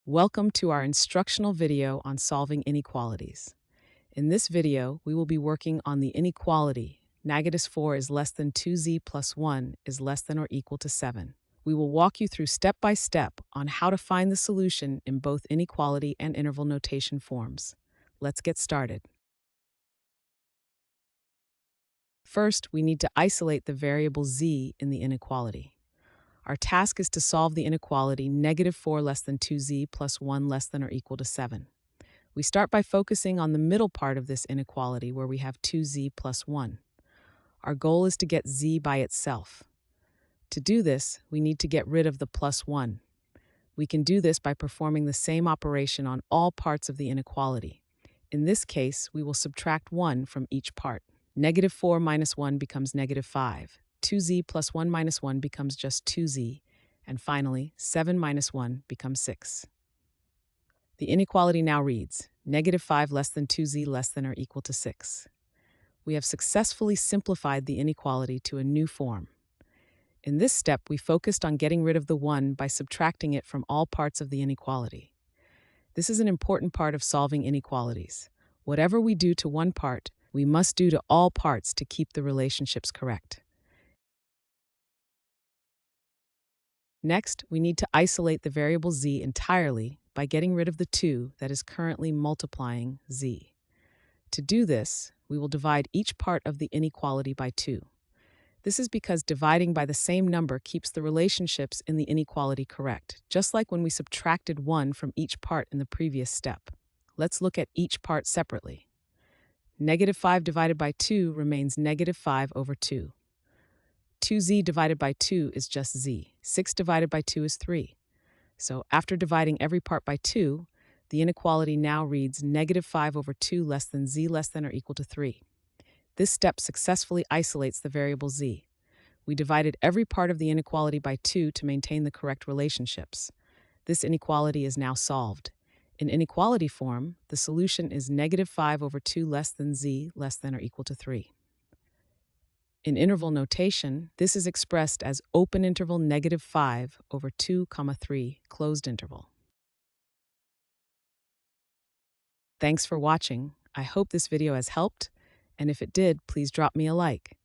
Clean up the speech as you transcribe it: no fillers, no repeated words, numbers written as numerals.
Welcome to our instructional video on solving inequalities. In this video, we will be working on the inequality -4 is less than 2z plus 1 is less than or equal to 7. We will walk you through step by step on how to find the solution in both inequality and interval notation forms. Let's get started. First, we need to isolate the variable z in the inequality. Our task is to solve the inequality -4 less than 2z plus 1 less than or equal to 7. We start by focusing on the middle part of this inequality where we have 2z plus 1. Our goal is to get z by itself. To do this, we need to get rid of the plus 1. We can do this by performing the same operation on all parts of the inequality. In this case, we will subtract 1 from each part. -4 minus 1 becomes -5. 2z plus 1 minus 1 becomes just 2z. And finally, 7 minus 1 becomes 6. The inequality now reads, -5 less than 2z less than or equal to 6. We have successfully simplified the inequality to a new form. In this step, we focused on getting rid of the 1 by subtracting it from all parts of the inequality. This is an important part of solving inequalities. Whatever we do to one part, we must do to all parts to keep the relationships correct. Next, we need to isolate the variable z entirely by getting rid of the 2 that is currently multiplying z. To do this, we will divide each part of the inequality by 2. This is because dividing by the same number keeps the relationships in the inequality correct, just like when we subtracted 1 from each part in the previous step. Let's look at each part separately. -5 divided by 2 remains -5 over 2. 2z divided by 2 is just z. 6 divided by 2 is 3. So after dividing every part by 2, the inequality now reads -5 over 2 less than z less than or equal to 3. This step successfully isolates the variable z. We divided every part of the inequality by 2 to maintain the correct relationships. This inequality is now solved. In inequality form, the solution is -5 over 2 less than z less than or equal to 3. In interval notation, this is expressed as open interval -5 over 2, 3 closed interval. Thanks for watching. I hope this video has helped, and if it did, please drop me a like.